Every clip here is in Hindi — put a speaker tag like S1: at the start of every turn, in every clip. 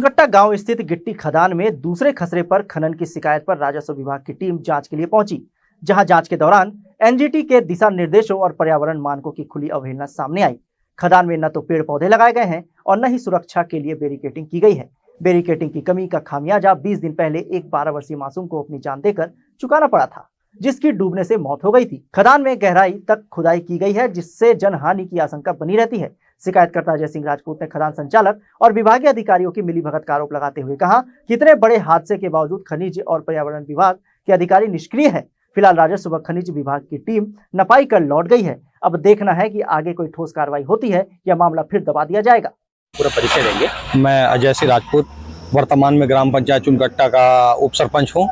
S1: कट्टा गांव स्थित गिट्टी खदान में दूसरे खसरे पर खनन की शिकायत पर राजस्व विभाग की टीम जांच के लिए पहुंची, जहां जांच के दौरान एनजीटी के दिशा निर्देशों और पर्यावरण मानकों की खुली अवहेलना सामने आई। खदान में न तो पेड़ पौधे लगाए गए हैं और न ही सुरक्षा के लिए बैरिकेडिंग की गई है। बैरिकेडिंग की कमी का खामियाजा 20 दिन पहले एक 12 वर्षीय मासूम को अपनी जान देकर चुकाना पड़ा था, जिसकी डूबने से मौत हो गई थी। खदान में गहराई तक खुदाई की गई है, जिससे जनहानि की आशंका बनी रहती है। शिकायतकर्ता अजय सिंह राजपूत ने खदान संचालक और विभागीय अधिकारियों की मिलीभगत का आरोप लगाते हुए कहा कि इतने बड़े हादसे के बावजूद खनिज और पर्यावरण विभाग के अधिकारी निष्क्रिय है। फिलहाल राजस्व व खनिज विभाग की टीम नपाई कर लौट गई है। अब देखना है कि आगे कोई ठोस कार्रवाई होती है या मामला फिर दबा दिया जाएगा।
S2: पूरा परिचय देंगे।
S3: मैं अजय सिंह राजपूत, वर्तमान में ग्राम पंचायत चुनकट्टा का उप सरपंच हूँ।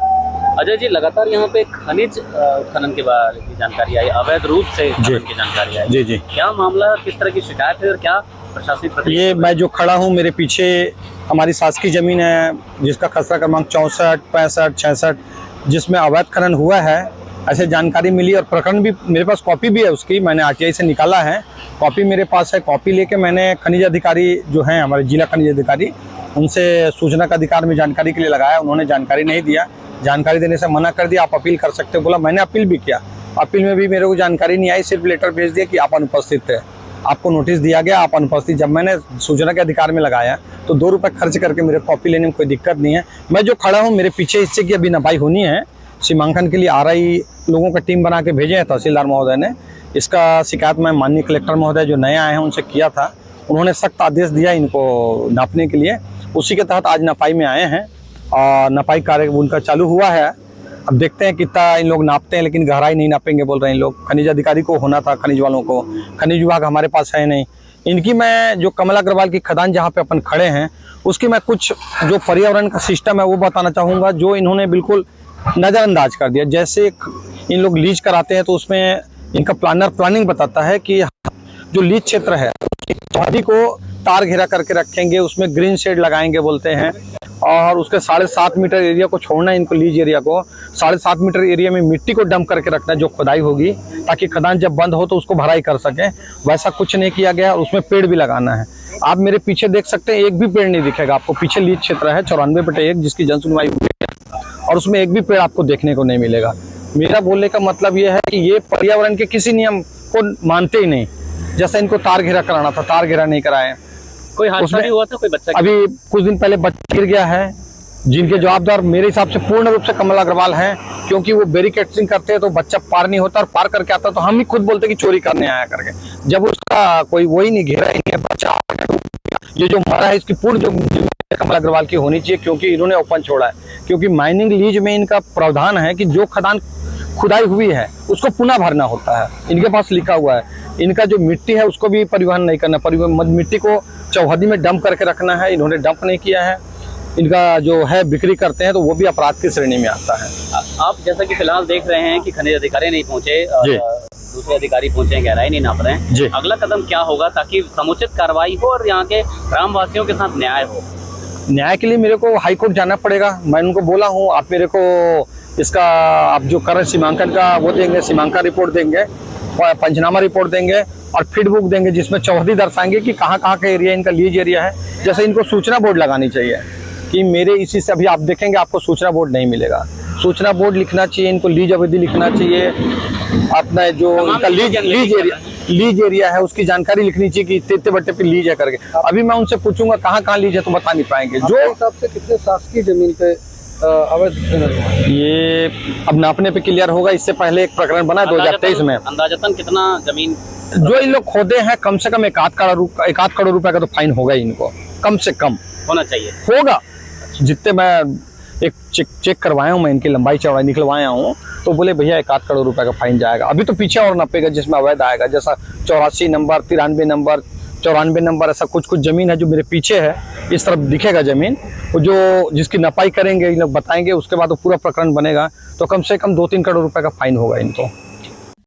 S2: अजय जी, लगातार यहाँ पे खनिज उत्खनन के बारे में जानकारी आई, अवैध रूप से खनन की जानकारी आई।
S3: जी।
S2: क्या मामला, किस तरह की शिकायत है और क्या प्रशासनिक प्रतिक्रिया?
S3: ये मैं जो खड़ा हूँ, मेरे पीछे हमारी शासकीय जमीन है जिसका खसरा क्रमांक 64, 65, 66, जिसमें अवैध खनन हुआ है, ऐसे जानकारी मिली और प्रकरण भी मेरे पास, कॉपी भी है उसकी, मैंने आरटीआई से निकाला है, कॉपी मेरे पास है। कॉपी लेके मैंने खनिज अधिकारी जो हैं हमारे जिला खनिज अधिकारी, उनसे सूचना का अधिकार में जानकारी के लिए लगाया। उन्होंने जानकारी नहीं दिया, जानकारी देने से मना कर दिया। आप अपील कर सकते हो बोला, मैंने अपील भी किया। अपील में भी मेरे को जानकारी नहीं आई, सिर्फ लेटर भेज दिया कि आप अनुपस्थित थे, आपको नोटिस दिया गया, आप अनुपस्थित। जब मैंने सूचना के अधिकार में लगाया तो 2 रुपये खर्च करके मेरे कॉपी लेने में कोई दिक्कत नहीं है। मैं जो खड़ा हूँ, मेरे पीछे हिस्से की अभी नपाई होनी है। सीमांकन के लिए आरआई लोगों का टीम बना के भेजे हैं तहसीलदार महोदय ने। इसका शिकायत मैं माननीय कलेक्टर महोदय जो नए आए हैं उनसे किया था। उन्होंने सख्त आदेश दिया इनको नापने के लिए, उसी के तहत आज नपाई में आए हैं और नपाई कार्य उनका चालू हुआ है। अब देखते हैं कितना इन लोग नापते हैं, लेकिन गहराई नहीं नापेंगे बोल रहे हैं इन लोग। खनिज अधिकारी को होना था, खनिज वालों को, खनिज विभाग हमारे पास है नहीं। इनकी मैं जो कमला अग्रवाल की खदान जहाँ पे अपन खड़े हैं, उसकी मैं कुछ जो पर्यावरण का सिस्टम है वो बताना चाहूँगा, जो इन्होंने बिल्कुल नज़रअंदाज कर दिया। जैसे इन लोग लीज कराते हैं तो उसमें इनका प्लानिंग बताता है कि जो लीज क्षेत्र है चौहदी को तार घेरा करके रखेंगे, उसमें ग्रीन शेड लगाएंगे बोलते हैं, और उसके 7.5 मीटर एरिया को छोड़ना है इनको, लीज एरिया को 7.5 मीटर एरिया में मिट्टी को डंप करके रखना है जो खुदाई होगी, ताकि खदान जब बंद हो तो उसको भराई कर सकें। वैसा कुछ नहीं किया गया। उसमें पेड़ भी लगाना है। आप मेरे पीछे देख सकते हैं, एक भी पेड़ नहीं दिखेगा आपको। पीछे लीज क्षेत्र है 94/1 जिसकी जनसुनवाई हुई है, और उसमें एक भी पेड़ आपको देखने को नहीं मिलेगा। मेरा बोलने का मतलब ये है कि ये पर्यावरण के किसी नियम को मानते ही नहीं। जैसा इनको तार घेरा कराना था, तार घेरा नहीं कराए।
S2: कोई हादसा भी हुआ था, कोई बच्चा?
S3: अभी कुछ दिन पहले बच्चा गिर गया है, जिनके जवाबदार मेरे हिसाब से पूर्ण रूप से कमला अग्रवाल हैं, क्योंकि वो बैरिकेडिंग करते हैं तो बच्चा पार नहीं होता, और पार करके आता तो हम ही खुद बोलते कि चोरी करने आया करके, जब उसका कोई वही नहीं, घेरा ही नहीं है, बच्चा। ये जो मरा है इसकी पूर्ण जो कमला अग्रवाल की होनी चाहिए, क्योंकि इन्होंने ओपन छोड़ा है। क्योंकि माइनिंग लीज में इनका प्रावधान है कि जो खदान खुदाई हुई है उसको पुनः भरना होता है। इनके पास लिखा हुआ है। इनका जो मिट्टी है उसको भी परिवहन नहीं करना, मिट्टी को चौहदी में डंप करके रखना है, इन्होंने डंप नहीं किया है। इनका जो है बिक्री करते हैं तो वो भी अपराध की श्रेणी में आता है।
S2: आप जैसा कि फिलहाल देख रहे हैं कि खनिज अधिकारी नहीं पहुंचे, दूसरे अधिकारी पहुंचे, गहराई नहीं नाप रहे हैं, अगला कदम क्या होगा ताकि समुचित कार्रवाई हो और यहाँ के ग्रामवासियों के साथ न्याय हो?
S3: न्याय के लिए मेरे को हाईकोर्ट जाना पड़ेगा। मैं उनको बोला हूँ, आप मेरे को इसका आप जो कर सीमांकन का वो देंगे, सीमांकन रिपोर्ट देंगे, पंचनामा रिपोर्ट देंगे और फीड बुक देंगे, जिसमें चौहदी दर्शाएंगे कि कहाँ कहाँ का एरिया इनका लीज एरिया है। जैसे इनको सूचना बोर्ड लगानी चाहिए कि मेरे इसी से, अभी आप देखेंगे आपको सूचना बोर्ड नहीं मिलेगा, सूचना बोर्ड लिखना चाहिए इनको, लीज अवधि लिखना चाहिए, अपना जो इनका लीज एरिया है उसकी जानकारी लिखनी चाहिए कि इतने बट्टे पे लीज है करके। अभी मैं उनसे पूछूंगा कहाँ कहाँ लीज है तो बता नहीं पाएंगे। जो
S4: हिसाब से कितने शासकीय जमीन पे अवैध
S3: ये अब नापने पे क्लियर होगा। इससे पहले एक प्रकरण बना 2023 में।
S2: अंदाजतन कितना जमीन
S3: जो इन लोग खोदे हैं, कम से कम 1 करोड़ रुपए का तो फाइन होगा इनको, कम से कम
S2: होना चाहिए,
S3: होगा। जितने मैं एक चेक करवाया हूँ, मैं इनकी लंबाई चौड़ाई निकलवाया हूँ, तो बोले भैया 1 करोड़ रुपए का फाइन जाएगा। अभी तो पीछे और नपेगा जिसमें अवैध आएगा, जैसा 84 नंबर, 93 नंबर, 94 नंबर, ऐसा कुछ जमीन है जो मेरे पीछे है, इस तरफ दिखेगा जमीन, वो जो जिसकी नपाई करेंगे इन लोग बताएंगे, उसके बाद वो पूरा प्रकरण बनेगा, तो कम से कम 2-3 करोड़ रुपए का फाइन होगा इनको।